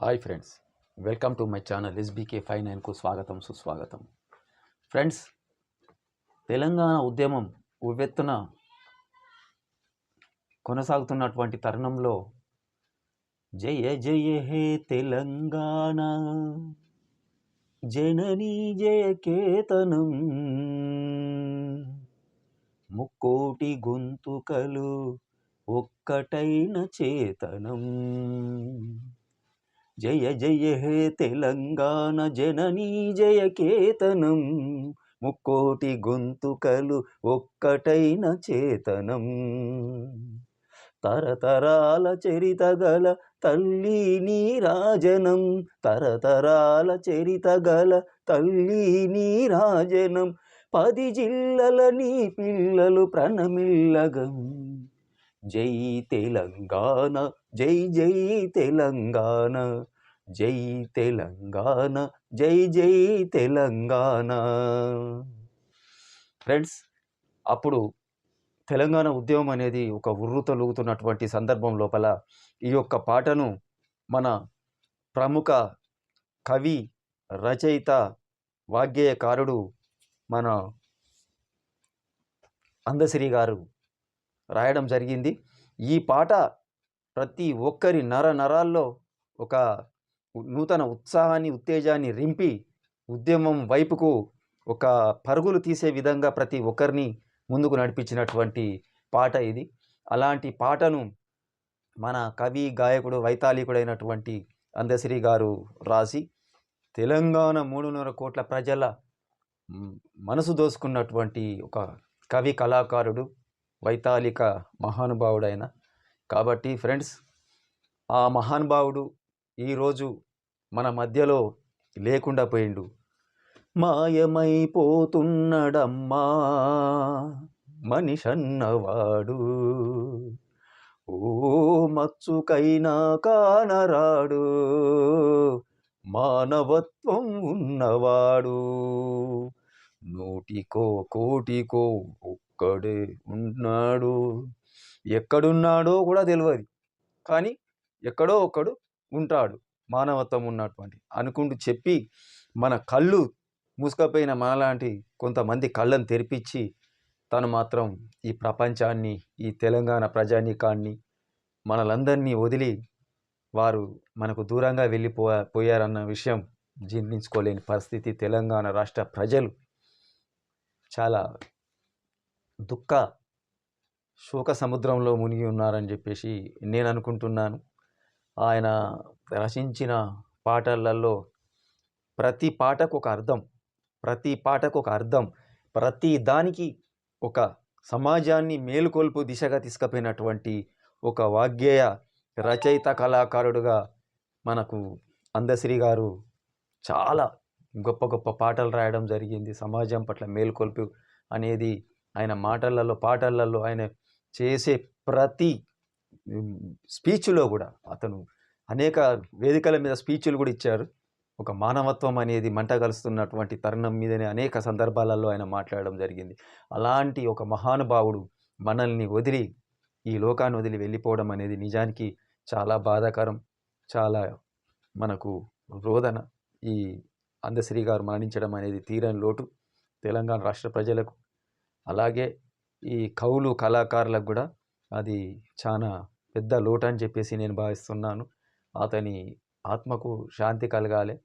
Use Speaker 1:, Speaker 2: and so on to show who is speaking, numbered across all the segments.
Speaker 1: Hi friends, welcome to my channel SBK 59కు స్వాగతం సుస్వాగతం. ఫ్రెండ్స్, తెలంగాణ ఉద్యమం ఉవ్వెత్తున కొనసాగుతున్నటువంటి తరుణంలో జయ జయ హే తెలంగాణ జననీ జయ కేతనం ముక్కోటి గొంతుకలు ఒక్కటైన చేతనం. జయ జయ హే తెలంగాణ జననీ జయ కేతనం ముక్కోటి గొంతుకలు ఒక్కటైన చేతనం. తరతరాల చరితగల తల్లి నీరాజనం, తరతరాల చరితగల తల్లి నీరాజనం. 10 జిల్లల నీ పిల్లలు ప్రణమిల్లగం. జై తెలంగాణ జై జై తెలంగాణ, జై తెలంగాణ జై జై తెలంగాణ. ఫ్రెండ్స్, అప్పుడు తెలంగాణ ఉద్యమం అనేది ఒక ఉర్రుతలూగుతున్నటువంటి సందర్భం లోపల ఈ యొక్క పాటను మన ప్రముఖ కవి, రచయిత, వాగ్గేయకారుడు మన అందశ్రీ గారు రాయడం జరిగింది. ఈ పాట ప్రతి ఒక్కరి నరాల్లో ఒక నూతన ఉత్సాహాన్ని, ఉత్తేజాన్ని రింపి ఉద్యమం వైపుకు ఒక పరుగులు తీసే విధంగా ప్రతి ఒక్కరిని ముందుకు నడిపించినటువంటి పాట ఇది. అలాంటి పాటను మన కవి, గాయకుడు, వైతాళికుడైనటువంటి అందశ్రీ గారు రాసి తెలంగాణ 3.5 కోట్ల ప్రజల మనసు దోసుకున్నటువంటి ఒక కవి, కళాకారుడు, వైతాళిక మహానుభావుడైన. కాబట్టి ఫ్రెండ్స్, ఆ మహానుభావుడు ఈరోజు మన మధ్యలో లేకుండా పోయిండు. మాయమైపోతున్నడమ్మా మనిషన్నవాడు, ఓ మచ్చుకైనా కానరాడు, మానవత్వం ఉన్నవాడు. 100కో కోటికో ఒక్కడే ఉన్నాడు. ఎక్కడున్నాడో కూడా తెలియదు, కానీ ఎక్కడో ఒక్కడు ఉంటాడు మానవత్వం ఉన్నటువంటి అనుకుంటూ చెప్పి మన కళ్ళు మూసుకపోయిన మనలాంటి కొంతమంది కళ్ళను తెరిపించి తను మాత్రం ఈ ప్రపంచాన్ని, ఈ తెలంగాణ ప్రజానీకాన్ని, మనలందరినీ వదిలి వారు మనకు దూరంగా వెళ్ళిపోయారన్న విషయం జీర్ణించుకోలేని పరిస్థితి. తెలంగాణ రాష్ట్ర ప్రజలు చాలా దుఃఖ శోక సముద్రంలో మునిగి ఉన్నారని చెప్పేసి నేను అనుకుంటున్నాను. ఆయన రచించిన పాటలలో ప్రతి పాటకు ఒక అర్థం, ప్రతి దానికి ఒక సమాజాన్ని మేలుకొల్పు దిశగా తీసుకుపోయినటువంటి ఒక వాగ్గేయ రచయిత, కళాకారుడుగా మనకు అందశ్రీ గారు చాలా గొప్ప గొప్ప పాటలు రాయడం జరిగింది. సమాజం పట్ల మేలుకొల్పు అనేది ఆయన మాటలలో, పాటలలో, ఆయన చేసే ప్రతి స్పీచ్లో కూడా, అతను అనేక వేదికల మీద స్పీచ్లు కూడా ఇచ్చారు. ఒక మానవత్వం అనేది మంటగలుస్తున్నటువంటి తరుణం మీదనే అనేక సందర్భాలలో ఆయన మాట్లాడడం జరిగింది. అలాంటి ఒక మహానుభావుడు మనల్ని వదిలి, ఈ లోకాన్ని వదిలి వెళ్ళిపోవడం అనేది నిజానికి చాలా బాధాకరం, చాలా మనకు రోదన. ఈ అందశ్రీ గారు మరణించడం అనేది తీరని లోటు తెలంగాణ రాష్ట్ర ప్రజలకు, అలాగే ఈ కవులు, కళాకారులకు కూడా అది చాలా పెద్ద లోటు అని చెప్పేసి నేను భావిస్తున్నాను. అతని ఆత్మకు శాంతి కలగాలి.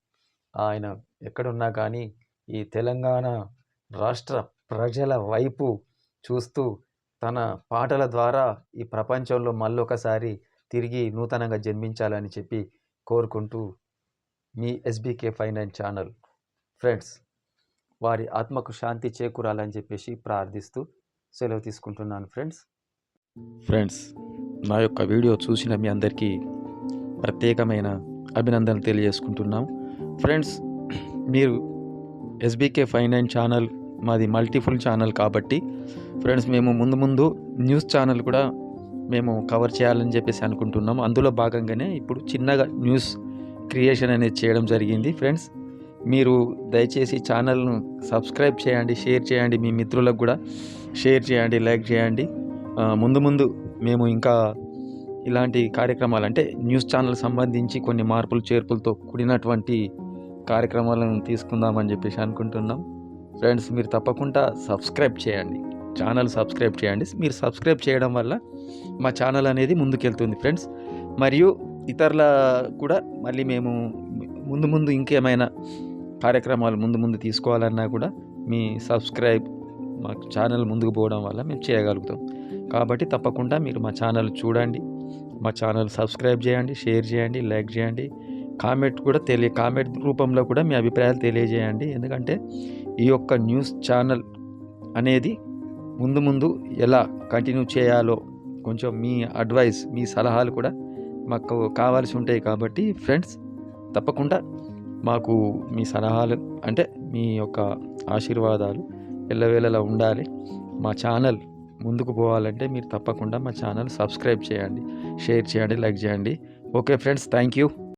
Speaker 1: ఆయన ఎక్కడున్నా కానీ ఈ తెలంగాణ రాష్ట్ర ప్రజల వైపు చూస్తూ తన పాటల ద్వారా ఈ ప్రపంచంలో మళ్ళొకసారి తిరిగి నూతనంగా జన్మించాలని చెప్పి కోరుకుంటూ మీ ఎస్బీకే 59 ఛానల్ ఫ్రెండ్స్ వారి ఆత్మకు శాంతి చేకూరాలని చెప్పేసి ప్రార్థిస్తూ సెలవు తీసుకుంటున్నాను. ఫ్రెండ్స్, నా యొక్క వీడియో చూసిన మీ అందరికీ ప్రత్యేకమైన అభినందనలు తెలియజేసుకుంటున్నాం. ఫ్రెండ్స్, మీరు ఎస్బీకే 59 ఛానల్ మాది మల్టీఫుల్ ఛానల్ కాబట్టి ఫ్రెండ్స్, మేము ముందు న్యూస్ ఛానల్ కూడా మేము కవర్ చేయాలని చెప్పేసి అనుకుంటున్నాం. అందులో భాగంగానే ఇప్పుడు చిన్నగా న్యూస్ క్రియేషన్ అనేది చేయడం జరిగింది. ఫ్రెండ్స్, మీరు దయచేసి ఛానల్ను సబ్స్క్రైబ్ చేయండి, షేర్ చేయండి, మీ మిత్రులకు కూడా షేర్ చేయండి, లైక్ చేయండి. ముందు మేము ఇంకా ఇలాంటి కార్యక్రమాలు అంటే న్యూస్ ఛానల్ సంబంధించి కొన్ని మార్పులు చేర్పులతో కూడినటువంటి కార్యక్రమాలను తీసుకుందామని చెప్పేసి అనుకుంటున్నాం. ఫ్రెండ్స్, మీరు తప్పకుండా సబ్స్క్రైబ్ చేయండి, ఛానల్ సబ్స్క్రైబ్ చేయండి. మీరు సబ్స్క్రైబ్ చేయడం వల్ల మా ఛానల్ అనేది ముందుకెళ్తుంది ఫ్రెండ్స్. మరియు ఇతరుల కూడా మళ్ళీ మేము ముందు ఇంకేమైనా కార్యక్రమాలు ముందు తీసుకోవాలన్నా కూడా మీ సబ్స్క్రైబ్ మా ఛానల్ ముందుకు పోవడం వల్ల మేము చేయగలుగుతాం. కాబట్టి తప్పకుండా మీరు మా ఛానల్ చూడండి, మా ఛానల్ సబ్స్క్రైబ్ చేయండి, షేర్ చేయండి, లైక్ చేయండి, కామెంట్ రూపంలో కూడా మీ అభిప్రాయాలు తెలియజేయండి. ఎందుకంటే ఈ యొక్క న్యూస్ ఛానల్ అనేది ముందు ఎలా కంటిన్యూ చేయాలో కొంచెం మీ అడ్వైస్, మీ సలహాలు కూడా మాకు కావాల్సి ఉంటాయి. కాబట్టి ఫ్రెండ్స్, తప్పకుండా మాకు మీ సలహాలు అంటే మీ యొక్క ఆశీర్వాదాలు ఎల్లవేళలా ఉండాలి. మా ఛానల్ ముందుకు పోవాలంటే మీరు తప్పకుండా మా ఛానల్ సబ్స్క్రైబ్ చేయండి, షేర్ చేయండి, లైక్ చేయండి. Okay friends, thank you.